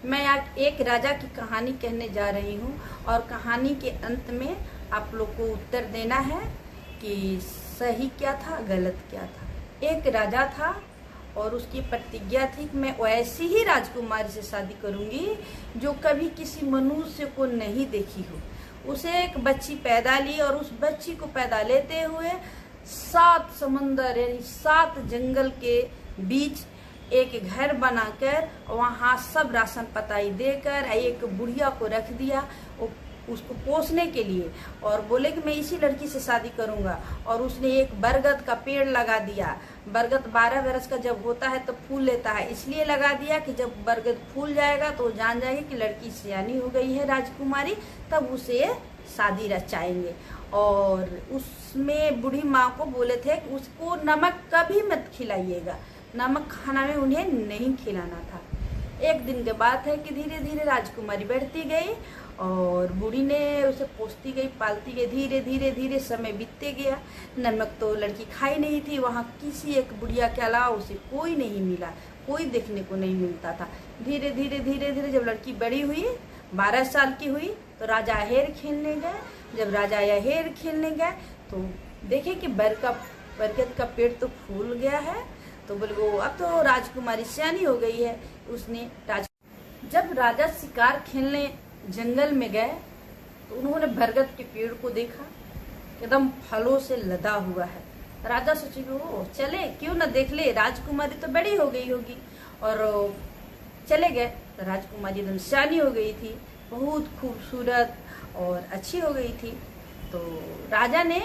मैं आज एक राजा की कहानी कहने जा रही हूँ और कहानी के अंत में आप लोग को उत्तर देना है कि सही क्या था गलत क्या था। एक राजा था और उसकी प्रतिज्ञा थी कि मैं ऐसी ही राजकुमारी से शादी करूंगी जो कभी किसी मनुष्य को नहीं देखी हो। उसे एक बच्ची पैदा ली और उस बच्ची को पैदा लेते हुए 7 समंदर यानी 7 जंगल के बीच एक घर बनाकर वहाँ सब राशन पताई देकर एक बुढ़िया को रख दिया उसको पोसने के लिए और बोले कि मैं इसी लड़की से शादी करूंगा। और उसने एक बरगद का पेड़ लगा दिया। बरगद 12 बरस का जब होता है तो फूल लेता है, इसलिए लगा दिया कि जब बरगद फूल जाएगा तो जान जाएगी कि लड़की सियानी हो गई है राजकुमारी, तब उसे शादी रचाएंगे। और उसमें बूढ़ी माँ को बोले थे कि उसको नमक कभी मत खिलाइएगा, नमक खाना में उन्हें नहीं खिलाना था। एक दिन के बात है कि धीरे धीरे राजकुमारी बढ़ती गई और बूढ़ी ने उसे पोसती गई पालती गई। धीरे धीरे धीरे समय बीतते गया। नमक तो लड़की खाई नहीं थी। वहाँ किसी एक बुढ़िया के अलावा उसे कोई नहीं मिला, कोई देखने को नहीं मिलता था। धीरे धीरे धीरे धीरे जब लड़की बड़ी हुई 12 साल की हुई तो राजा अहेर खेलने गए। जब राजा अहेर खेलने गए तो देखे कि बरगद का पेड़ तो फूल गया है, तो बोले वो अब तो राजकुमारी सियानी हो गई है। उसने जब राजा शिकार खेलने जंगल में गए तो उन्होंने बरगद के पेड़ को देखा, एकदम फलों से लदा हुआ है। राजा सोचे ओ चले क्यों न देख ले, राजकुमारी तो बड़ी हो गई होगी। और चले गए तो राजकुमारी एकदम सियानी हो गई थी, बहुत खूबसूरत और अच्छी हो गई थी। तो राजा ने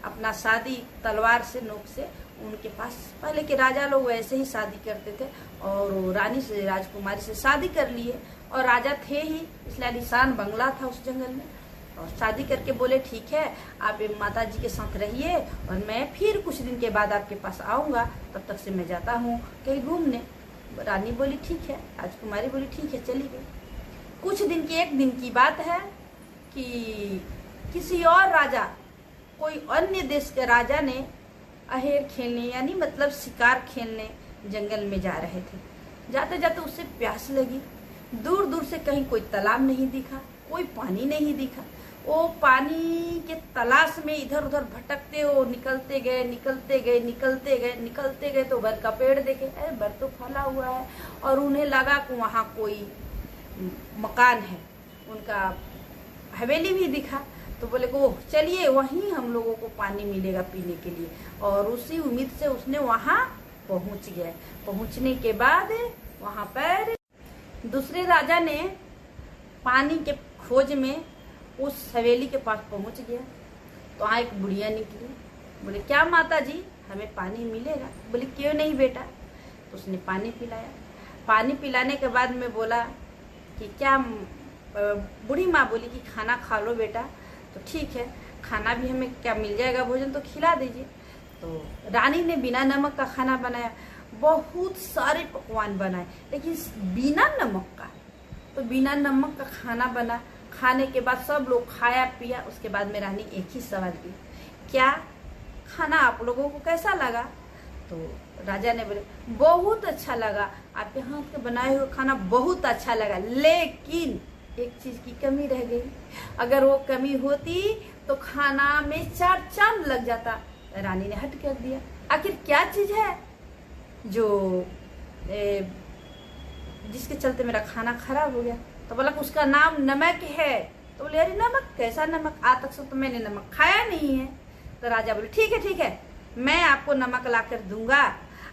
अपना शादी तलवार से नोक से उनके पास, पहले के राजा लोग वैसे ही शादी करते थे और रानी से राजकुमारी से शादी कर लिए। और राजा थे ही इसलिए आलीशान बंगला था उस जंगल में। और शादी करके बोले ठीक है आप माता जी के साथ रहिए और मैं फिर कुछ दिन के बाद आपके पास आऊंगा, तब तक से मैं जाता हूँ कहीं घूमने। रानी बोली ठीक है, राजकुमारी बोली ठीक है, चली गई। कुछ दिन की एक दिन की बात है कि किसी और राजा, कोई अन्य देश के राजा ने अहेर खेलने यानी मतलब शिकार खेलने जंगल में जा रहे थे। जाते जाते उससे प्यास लगी। दूर दूर से कहीं कोई तालाब नहीं दिखा, कोई पानी नहीं दिखा। वो पानी के तलाश में इधर उधर भटकते वो निकलते गए तो बर का पेड़ देखे, अरे बर तो फला हुआ है। और उन्हें लगा कि वहाँ कोई मकान है, उनका हवेली भी दिखा। तो बोले को चलिए वहीं हम लोगों को पानी मिलेगा पीने के लिए। और उसी उम्मीद से उसने वहां पहुंच गया। पहुंचने के बाद वहां पर दूसरे राजा ने पानी के खोज में उस हवेली के पास पहुंच गया। तो वहां एक बुढ़िया निकली, बोले क्या माता जी हमें पानी मिलेगा? बोले क्यों नहीं बेटा। तो उसने पानी पिलाया। पानी पिलाने के बाद में बोला कि क्या, बूढ़ी माँ बोली कि खाना खा लो बेटा। तो ठीक है, खाना भी हमें क्या मिल जाएगा, भोजन तो खिला दीजिए। तो रानी ने बिना नमक का खाना बनाया। बहुत सारे पकवान बनाए लेकिन बिना नमक का। तो बिना नमक का खाना बना। खाने के बाद सब लोग खाया पिया। उसके बाद में रानी एक ही सवाल की, क्या खाना आप लोगों को कैसा लगा? तो राजा ने बोले बहुत अच्छा लगा, आपके हाथ के बनाए हुए खाना बहुत अच्छा लगा, लेकिन एक चीज की कमी रह गई। अगर वो कमी होती तो खाना में 4 चांद लग जाता। रानी ने हट कर दिया, आखिर क्या चीज है जो जिसके चलते मेरा खाना खराब हो गया? तो बोला उसका नाम नमक है। तो बोले अरे नमक, कैसा नमक? आज तक से तो मैंने नमक खाया नहीं है। तो राजा बोले ठीक है, मैं आपको नमक ला कर दूंगा,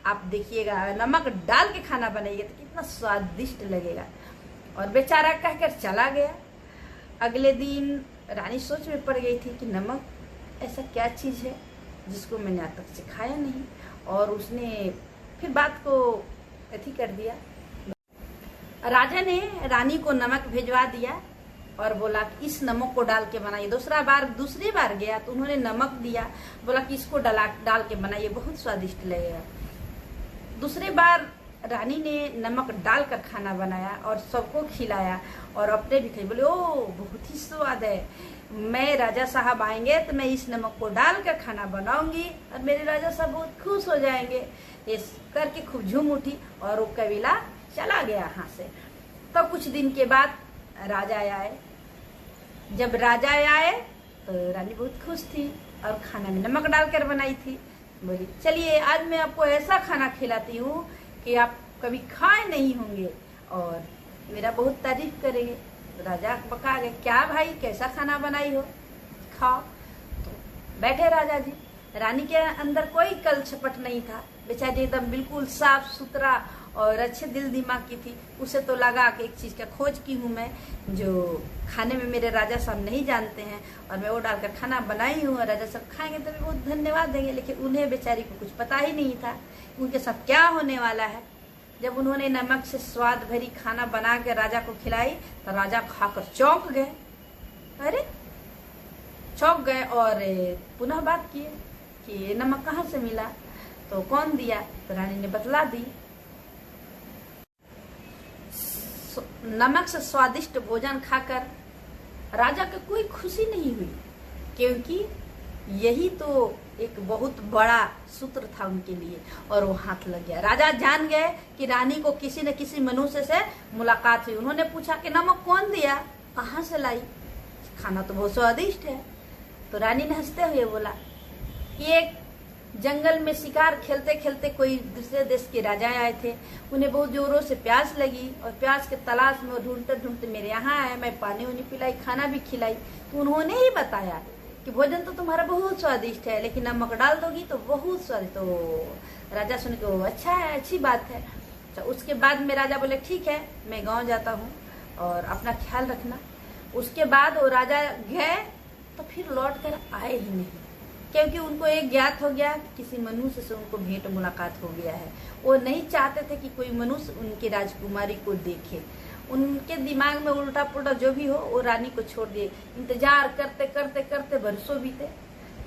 आप देखिएगा, नमक डाल के खाना बनाइएगा तो कितना स्वादिष्ट लगेगा। और बेचारा कहकर चला गया। अगले दिन रानी सोच में पड़ गई थी कि नमक ऐसा क्या चीज है जिसको मैंने आज तक से खाया नहीं। और उसने फिर बात को अथी कर दिया। राजा ने रानी को नमक भिजवा दिया और बोला कि इस नमक को डाल के बनाइए। दूसरी बार गया तो उन्होंने नमक दिया, बोला कि इसको डाल के बनाइए, बहुत स्वादिष्ट लगेगा। दूसरी बार रानी ने नमक डालकर खाना बनाया और सबको खिलाया और अपने भी खाई। बोले ओ बहुत ही स्वाद है, मैं राजा साहब आएंगे तो मैं इस नमक को डालकर खाना बनाऊंगी और मेरे राजा साहब बहुत खुश हो जाएंगे। ये करके खूब झूम उठी और वो कबीला चला गया यहाँ से। तो कुछ दिन के बाद राजा आए। जब राजा आए तो रानी बहुत खुश थी और खाना में नमक डालकर बनाई थी। बोली चलिए आज मैं आपको ऐसा खाना खिलाती हूँ कि आप कभी खाए नहीं होंगे और मेरा बहुत तारीफ करेंगे। तो राजा पका गए, क्या भाई कैसा खाना बनाई हो, खाओ। तो बैठे राजा जी। रानी के अंदर कोई कल छपट नहीं था, बेचारी एकदम बिल्कुल साफ सुथरा और अच्छे दिल दिमाग की थी। उसे तो लगा कि एक चीज का खोज की हूँ मैं, जो खाने में मेरे राजा साहब नहीं जानते हैं और मैं वो डालकर खाना बनाई हूँ और राजा साहब खाएंगे तो बहुत धन्यवाद देंगे। लेकिन उन्हें बेचारी को कुछ पता ही नहीं था उनके साथ क्या होने वाला है। जब उन्होंने नमक से स्वाद भरी खाना बना के राजा को खिलाई तो राजा खाकर चौंक गए। अरे चौंक गए और पुनः बात किए कि नमक कहाँ से मिला, तो कौन दिया। तो रानी ने बतला दी। नमक से स्वादिष्ट भोजन खाकर राजा को कोई खुशी नहीं हुई, क्योंकि यही तो एक बहुत बड़ा सूत्र था उनके लिए और वो हाथ लग गया। राजा जान गए कि रानी को किसी न किसी मनुष्य से मुलाकात हुई। उन्होंने पूछा कि नमक कौन दिया, कहाँ से लाई, खाना तो बहुत स्वादिष्ट है। तो रानी ने हंसते हुए बोला कि एक जंगल में शिकार खेलते खेलते कोई दूसरे देश के राजा आए थे। उन्हें बहुत जोरों से प्यास लगी और प्यास के तलाश में ढूंढते ढूंढते मेरे यहाँ आए। मैं पानी उन्हें पिलाई, खाना भी खिलाई, तो उन्होंने ही बताया कि भोजन तो तुम्हारा बहुत स्वादिष्ट है, लेकिन नमक डाल दोगी तो बहुत स्वादिष्ट। तो राजा सुन के अच्छा है, अच्छी बात है। तो उसके बाद में राजा बोले ठीक है मैं गाँव जाता हूँ और अपना ख्याल रखना। उसके बाद वो राजा गए तो फिर लौट कर आए ही नहीं, क्योंकि उनको एक ज्ञात हो गया कि किसी मनुष्य से उनको भेंट मुलाकात हो गया है। वो नहीं चाहते थे कि कोई मनुष्य उनकी राजकुमारी को देखे। उनके दिमाग में उल्टा पुल्टा जो भी हो वो रानी को छोड़ दिए। इंतजार करते करते करते बरसों बीते,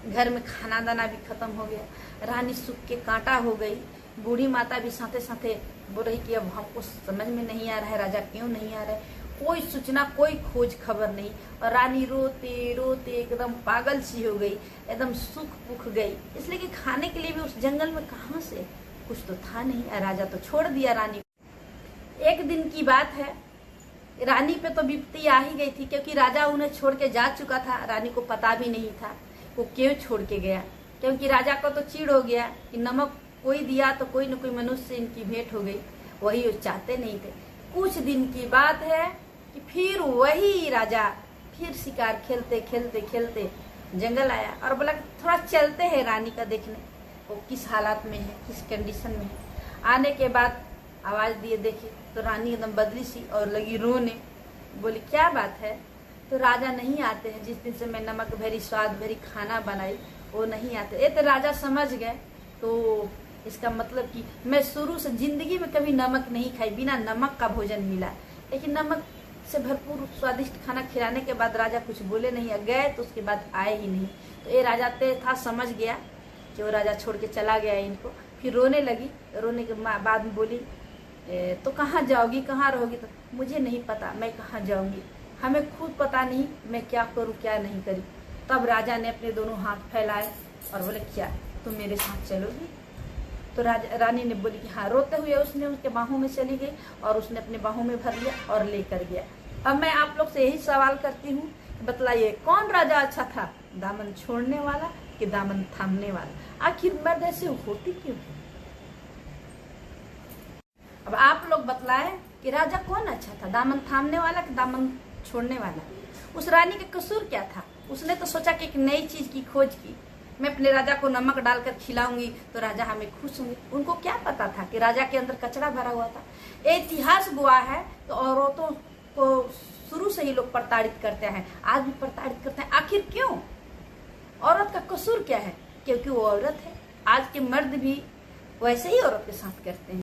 घर में खाना दाना भी खत्म हो गया। रानी सूख के कांटा हो गई। बूढ़ी माता भी साथे साथे बोल रही कि अब हमको समझ में नहीं आ रहा है राजा क्यों नहीं आ रहा है, कोई सूचना कोई खोज खबर नहीं। और रानी रोते रोते एकदम पागल सी हो गई, एकदम सूख पुख गई, इसलिए कि खाने के लिए भी उस जंगल में कहाँ से कुछ तो था नहीं। राजा तो छोड़ दिया रानी। एक दिन की बात है, रानी पे तो विपत्ति आ ही गई थी, क्योंकि राजा उन्हें छोड़ के जा चुका था। रानी को पता भी नहीं था वो क्यों छोड़ के गया, क्योंकि राजा को तो चिढ़ हो गया कि नमक कोई दिया तो कोई न कोई मनुष्य से इनकी भेंट हो गई, वही वो चाहते नहीं थे। कुछ दिन की बात है कि फिर वही राजा फिर शिकार खेलते खेलते खेलते जंगल आया और बोला थोड़ा चलते हैं रानी का देखने, वो किस हालात में है, किस कंडीशन में है। आने के बाद आवाज दिए देखे तो रानी एकदम बदली सी और लगी रोने। बोली क्या बात है, तो राजा नहीं आते हैं, जिस दिन से मैं नमक भरी स्वाद भरी खाना बनाई वो नहीं आते। ये तो राजा समझ गए, तो इसका मतलब कि मैं शुरू से जिंदगी में कभी नमक नहीं खाई, बिना नमक का भोजन मिला। लेकिन नमक से भरपूर स्वादिष्ट खाना खिलाने के बाद राजा कुछ बोले नहीं, गए तो उसके बाद आए ही नहीं। तो ये राजा था समझ गया कि वो राजा छोड़ के चला गया इनको। फिर रोने लगी। रोने के बाद में बोली तो कहाँ जाओगी, कहाँ रहोगी, तो मुझे नहीं पता मैं कहाँ जाऊंगी, हमें खुद पता नहीं मैं क्या करूँ क्या नहीं करी। तब राजा ने अपने दोनों हाथ फैलाए और बोले क्या तुम मेरे साथ चलोगी। तो रानी ने बोली कि हाँ। रोते हुए उसने उसके बाहों में चली गई और उसने अपने बाहों में भर लिया और लेकर गया। अब मैं आप लोग से यही सवाल करती हूँ, बतलाइए कौन राजा अच्छा था, दामन छोड़ने वाला कि दामन थामने वाला। आखिर मर्द ऐसे होती क्यों है? अब आप लोग बतलाएं कि राजा कौन अच्छा था, दामन थामने वाला कि दामन छोड़ने वाला। उस रानी का कसूर क्या था? उसने तो सोचा कि एक नई चीज की खोज की, मैं अपने राजा को नमक डालकर खिलाऊंगी तो राजा हमें खुश होंगे। उनको क्या पता था कि राजा के अंदर कचरा भरा हुआ था। इतिहास गवाह है तो औरतों को शुरू से ही लोग प्रताड़ित करते हैं, आज भी प्रताड़ित करते हैं। आखिर क्यों? औरत का कसूर क्या है? क्योंकि वो औरत है। आज के मर्द भी वैसे ही औरत के साथ करते हैं।